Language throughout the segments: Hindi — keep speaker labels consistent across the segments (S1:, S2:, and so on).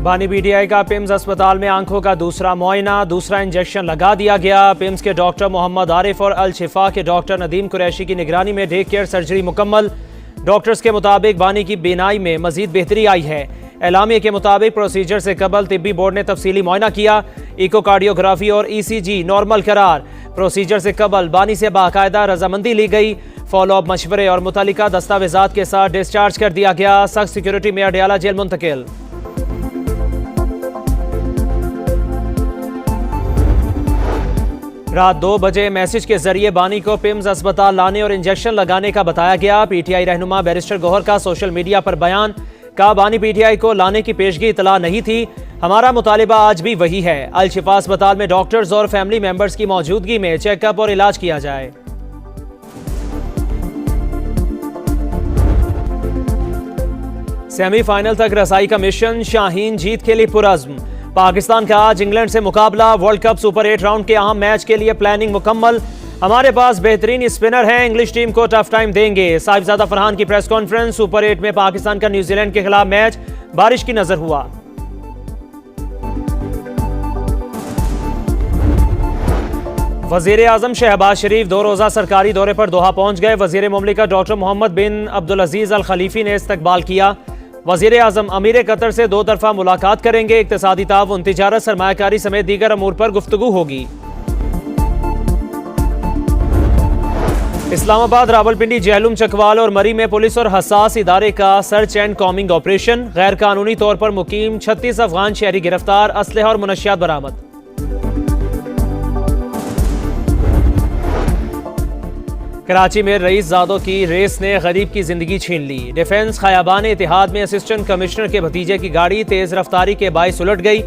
S1: बानी पीटीआई का पिम्स अस्पताल में आंखों का दूसरा मुआयना, दूसरा इंजेक्शन लगा दिया गया। पिम्स के डॉक्टर मोहम्मद आरिफ और अल शिफा के डॉक्टर नदीम कुरैशी की निगरानी में डे केयर सर्जरी मुकम्मल। डॉक्टर्स के मुताबिक बानी की बीनाई में मजीद बेहतरी आई है। एलामिया के मुताबिक प्रोसीजर से कबल तिब्बी बोर्ड ने तफसीली मुआयना किया। इकोकार्डियोग्राफी और ECG नॉर्मल करार। प्रोसीजर से कबल बानी से बाकायदा रजामंदी ली गई। फॉलोअप मशवरे और मुतल्लिका दस्तावेजात के साथ डिस्चार्ज कर दिया गया। सख्त सिक्योरिटी में अडयाला जेल मुंतकिल। रात 2 बजे मैसेज के जरिए बानी को पिम्स अस्पताल लाने और इंजेक्शन लगाने का बताया गया। पीटीआई रहनुमा बैरिस्टर गौहर का सोशल मीडिया पर बयान, कहा बानी पीटीआई को लाने की पेशगी इतला नहीं थी, हमारा मुतालिबा आज भी वही है। अल शिफा अस्पताल में डॉक्टर्स और फैमिली मेंबर्स की मौजूदगी में चेकअप और इलाज किया जाए। सेमीफाइनल तक रसाई का मिशन, शाहीन जीत के लिए पुरअज़्म। पाकिस्तान का आज इंग्लैंड से मुकाबला। वर्ल्ड कप सुपर 8 राउंड के अहम मैच के लिए प्लानिंग मुकम्मल। हमारे पास बेहतरीन स्पिनर हैं, इंग्लिश टीम को टफ टाइम देंगे। साहिबजादा फरहान की प्रेस कॉन्फ्रेंस। सुपर 8 में पाकिस्तान का न्यूजीलैंड के खिलाफ मैच बारिश की नजर हुआ। वजीर आजम शहबाज शरीफ 2 रोजा सरकारी दौरे पर दोहा पहुंच गए। वजीर मुमलिकत डॉक्टर मोहम्मद बिन अब्दुल अजीज अल खलीफी ने इस्तकबाल किया। वजीर आजम अमीर कतर से 2 तरफा मुलाकात करेंगे। इक्तिसादी ताउन, तिजारत, सरमायाकारी समेत दीगर अमूर पर गुफ्तगू होगी। इस्लामाबाद, रावलपिंडी, जहलुम, चकवाल और मरी में पुलिस और हसास इदारे का सर्च एंड कॉमिंग ऑपरेशन। गैर कानूनी तौर पर मुकीम 36 अफगान शहरी गिरफ्तार, असलहा और मुनशियात बरामद। कराची में रईस ज़ादों की रेस ने गरीब की जिंदगी छीन ली। डिफेंस खयाबान इतिहाद में असिस्टेंट कमिश्नर के भतीजे की गाड़ी तेज रफ्तारी के बाइस उलट गई।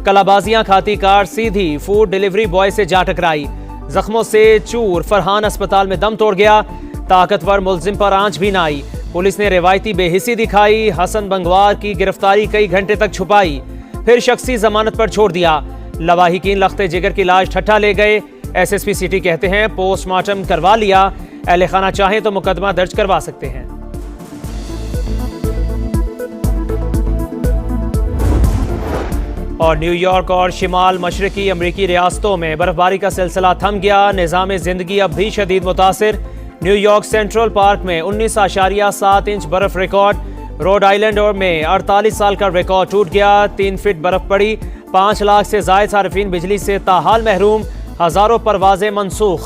S1: कलाबाजियां खाती कार सीधी फूड डिलीवरी बॉय से जा टकराई। जख्मों से चूर, फरहान अस्पताल में दम तोड़ गया। ताकतवर मुलजिम पर आंच भी न आई। पुलिस ने रिवायती बेहिसी दिखाई। हसन बंगवार की गिरफ्तारी कई घंटे तक छुपाई, फिर शख्सी जमानत पर छोड़ दिया। लवाहिकीन लख्ते जिगर की लाश ठट्ठा ले गए। SSP सिटी कहते हैं पोस्टमार्टम करवा लिया, अहले खाना चाहें तो मुकदमा दर्ज करवा सकते हैं। और न्यूयॉर्क और शिमाल मशरकी अमरीकी रियासतों में बर्फबारी का सिलसिला थम गया। निज़ाम जिंदगी अब भी शदीद मुतासिर। न्यूयॉर्क सेंट्रल पार्क में 19.7 इंच बर्फ रिकॉर्ड। रोड आइलैंड और में 48 साल का रिकॉर्ड टूट गया। 3 फीट बर्फ पड़ी। 5 लाख से जायद सार्फिन बिजली से ताहाल महरूम। हजारों परवाजें मनसूख।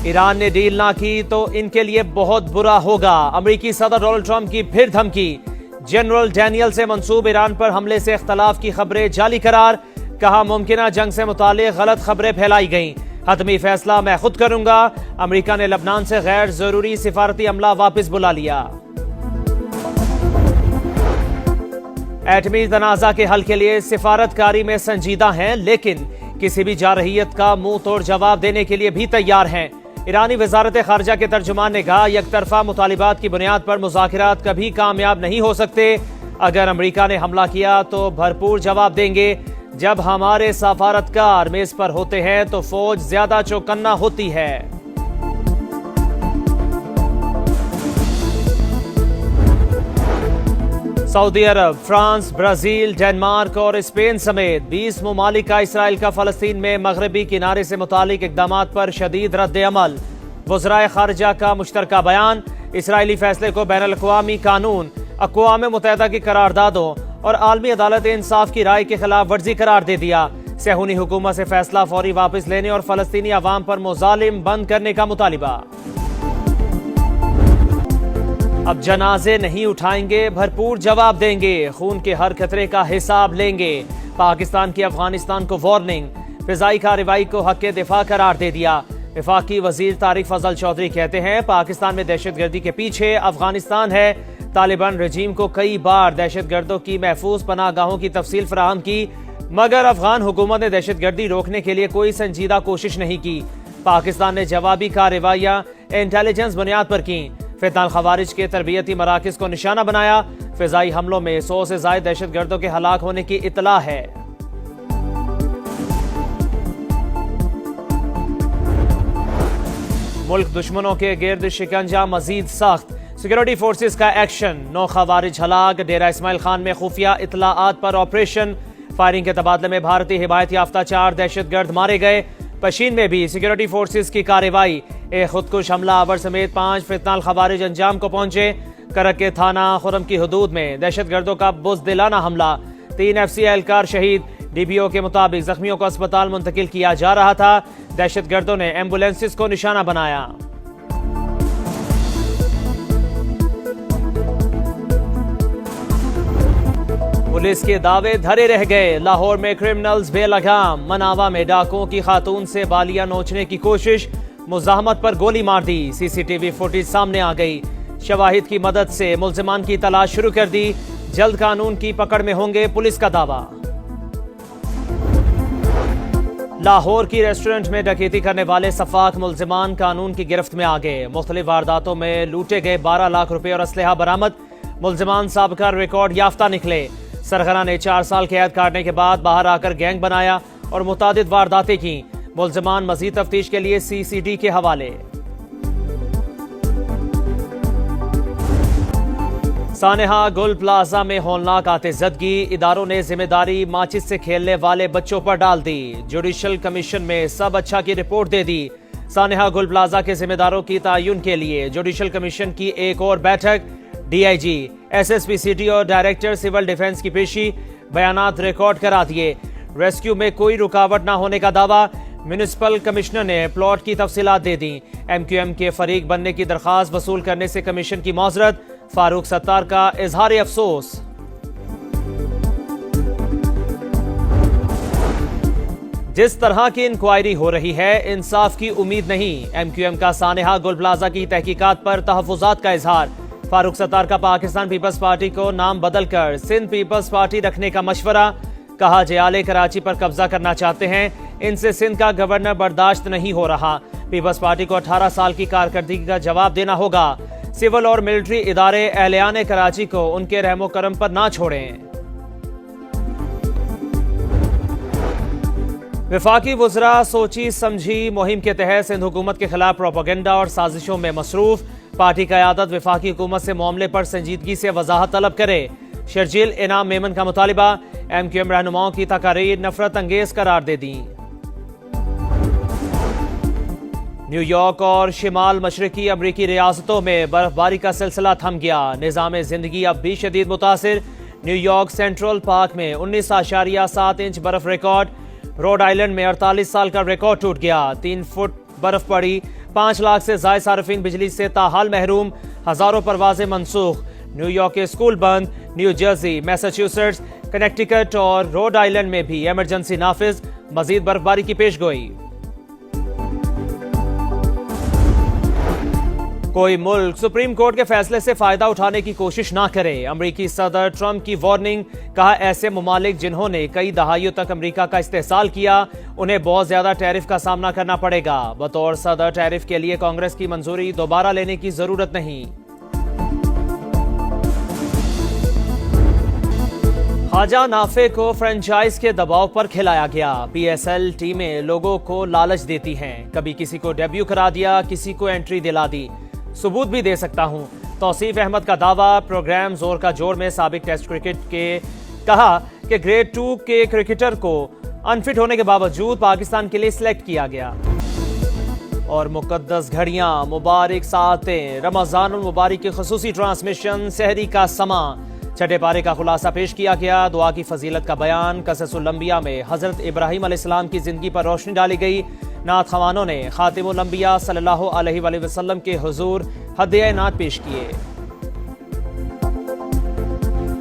S1: ईरान ने डील ना की तो इनके लिए बहुत बुरा होगा। अमेरिकी सदर डोनाल्ड ट्रंप की फिर धमकी। जनरल डैनियल से मंसूब ईरान पर हमले से इख्तलाफ की खबरें जाली करार। कहा मुमकिना जंग से मुताल्लिक गलत खबरें फैलाई गईं, हतमी फैसला मैं खुद करूंगा। अमेरिका ने लबनान से गैर जरूरी सिफारती अमला वापस बुला लिया। एटमी तनाज़ा के हल के लिए सिफारतकारी में संजीदा हैं, लेकिन किसी भी जारहियत का मुंह तोड़ जवाब देने के लिए भी तैयार हैं। ईरानी वजारत खारजा के तर्जुमान ने कहा यकतरफा मुतालिबात की बुनियाद पर मुज़ाकिरात कभी कामयाब नहीं हो सकते। अगर अमेरिका ने हमला किया तो भरपूर जवाब देंगे। जब हमारे सफारतकार मेज पर होते हैं तो फौज ज्यादा चौकन्ना होती है। सऊदी अरब, फ्रांस, ब्राजील, डेनमार्क और स्पेन समेत 20 ममालिक का इसराइल का फलस्तीन में मगरबी किनारे से मुतालिक इकदामात पर शदीद रद्द अमल। वज़राए खारजा का मुश्तरका बयान। इसराइली फैसले को बैनुल अक़वामी कानून, अक़वाम मुत्तहिदा की करारदादों और आलमी अदालत इंसाफ की राय के खिलाफ वर्जी करार दे दिया। सेहूनी हुकूमत से फैसला फौरी वापस लेने और फलस्तीनी अवाम पर मुजालिम बंद करने का मुतालिबा। अब जनाजे नहीं उठाएंगे, भरपूर जवाब देंगे। खून के हर खतरे का हिसाब लेंगे। पाकिस्तान की अफगानिस्तान को वार्निंग। फिजाई कार्रवाई को हक दिफा करार दे दिया। वफाकी वजीर तारिक फजल चौधरी कहते हैं पाकिस्तान में दहशतगर्दी के पीछे अफगानिस्तान है। तालिबान रजीम को कई बार दहशतगर्दों की महफूज पनाहगाहों की तफसील फराहम की, मगर अफगान हुकूमत ने दहशतगर्दी रोकने के लिए कोई संजीदा कोशिश नहीं की। पाकिस्तान ने जवाबी कार्रवाइयां इंटेलिजेंस बुनियाद पर की। फितनाल खवारिज के तरबियती मराकज को निशाना बनाया। फिजाई हमलों में 100 से ज्यादा दहशतगर्दों के हलाक होने की इतला है। मुल्क दुश्मनों के गिर्द शिकंजा मजीद सख्त। सिक्योरिटी फोर्सेस का एक्शन, 9 खवारिज हलाक, डेरा इस्माइल खान में खुफिया इतलाआत पर ऑपरेशन, फायरिंग के तबादले में भारतीय हिमायत याफ्ता 4 दहशतगर्द मारे गए। पशीन में भी सिक्योरिटी फोर्सेस की कार्रवाई, एक खुदकुश हमला आवर समेत 5 फितनाल खवारिज अंजाम को पहुंचे। करक के थाना खुरम की हदूद में दहशतगर्दों का बुज़दिलाना हमला, 3 FC एहलकार शहीद। DPO के मुताबिक जख्मियों को अस्पताल मुंतकिल किया जा रहा था। दहशतगर्दों ने एम्बुलेंसेस को निशाना बनाया। पुलिस के दावे धरे रह गए, लाहौर में क्रिमिनल्स बेलगाम, मनावा में डाकुओं की खातून से बालियां नोचने की कोशिश, मुजाहमत पर गोली मार दी। CCTV फुटेज सामने आ गई। शवाहिद की मदद से मुल्जिमान की तलाश शुरू कर दी, जल्द कानून की पकड़ में होंगे, पुलिस का दावा। लाहौर की रेस्टोरेंट में डकैती करने वाले सफाक मुल्जिमान कानून की गिरफ्त में आ गए। मुख्तलिफ वारदातों में लूटे गए 12 लाख रुपए और असलहा बरामद। मुल्जिमान साबका रिकॉर्ड याफ्ता निकले। सरगना ने 4 साल कैद काटने के बाद बाहर आकर गैंग बनाया और मुतादिद वारदातें की। मुल्जिमान मजीद तफ्तीश के लिए CCD के हवाले। सानेहा गुल प्लाजा में होलनाक आतिशज़दगी, इदारों ने जिम्मेदारी माचिस से खेलने वाले बच्चों पर डाल दी। जुडिशल कमीशन में सब अच्छा की रिपोर्ट दे दी। सानेहा गुल प्लाजा के जिम्मेदारों की तयन के लिए जुडिशल कमीशन की एक और बैठक। DIG, SSP सिटी और डायरेक्टर सिविल डिफेंस की पेशी, बयानात रिकॉर्ड करा दिए। रेस्क्यू में कोई रुकावट न होने का दावा। म्यूनिसिपल कमिश्नर ने प्लॉट की तफसीलात दे दी। MQM के फरीक बनने की दरखास्त वसूल करने से कमीशन की मौजरत। फारूक सत्तार का इजहार अफसोस। जिस तरह की इंक्वायरी हो रही है, इंसाफ की उम्मीद नहीं। MQM का सानेहा गुल प्लाजा की तहकीकात पर तहफुजात का इजहार। फारूक सत्तार का पाकिस्तान पीपल्स पार्टी को नाम बदलकर सिंध पीपल्स पार्टी रखने का मशवरा। कहा जयाले कराची पर कब्जा करना चाहते हैं, इनसे सिंध का गवर्नर बर्दाश्त नहीं हो रहा। पीपल्स पार्टी को 18 साल की कारकर्दगी का जवाब देना होगा। सिविल और मिलिट्री इदारे अहलियाने कराची को उनके रहमो करम पर ना छोड़ें। वफाकी वज़रा सोची समझी मुहिम के तहत सिंध हुकूमत के खिलाफ प्रोपेगेंडा और साजिशों में मसरूफ। पार्टी क़यादत वफाकी हुकूमत से मामले पर संजीदगी से वजाहत तलब करे। शर्जील इनाम मेमन का मुतालिबा। MQM रहनुमाओं की तकारीर नफरत अंगेज करार दे दी। न्यूयॉर्क और शिमाल मशरकी अमरीकी रियासतों में बर्फबारी का सिलसिला थम गया। निज़ाम जिंदगी अब भी शदीद मुतासिर। न्यूयॉर्क सेंट्रल पार्क में 19.7 इंच बर्फ रिकॉर्ड। रोड आइलैंड में 48 साल का रिकॉर्ड टूट गया। 3 फुट बर्फ पड़ी। 5 लाख से ज्यादा सार्फिन बिजली से ताहाल महरूम। हजारों परवाजें मनसूख। न्यूयॉर्क के स्कूल बंद। न्यू जर्सी, मैसाचुसेट्स, कनेक्टिकट और रोड आइलैंड में भी इमरजेंसी नाफिज। मजीद बर्फबारी की पेशगोई। कोई मुल्क सुप्रीम कोर्ट के फैसले से फायदा उठाने की कोशिश ना करे। अमरीकी सदर ट्रंप की वार्निंग। कहा ऐसे ममालिक जिन्होंने कई दहाइयों तक अमरीका का इस्तेहसाल किया, उन्हें बहुत ज्यादा टैरिफ का सामना करना पड़ेगा। बतौर सदर टैरिफ के लिए कांग्रेस की मंजूरी दोबारा लेने की जरूरत नहीं। ख्वाजा नाफे को फ्रेंचाइज के दबाव पर खिलाया गया। PSL टीमें लोगों को लालच देती हैं। कभी किसी को डेब्यू करा दिया, किसी को एंट्री दिला दी। सबूत भी दे सकता हूं। तौसीफ अहमद का दावा। प्रोग्राम जोर का जोर में साबिक टेस्ट क्रिकेट के कहा कि ग्रेड 2 के क्रिकेटर को अनफिट होने के बावजूद पाकिस्तान के लिए सिलेक्ट किया गया। और मुकद्दस घड़ियां, मुबारक सातें, रमजान मुबारक की खसूसी ट्रांसमिशन, सहरी का समा, छठे पारे का खुलासा पेश किया गया। दुआ की फजीलत का बयान। कससुल अंबिया में हजरत इब्राहिम अलैहिस्सलाम की जिंदगी पर रोशनी डाली गई। नात खवानों ने खातिमुल अंबिया सल्लल्लाहु अलैहि वसल्लम के हुजूर हदिया नात पेश किए।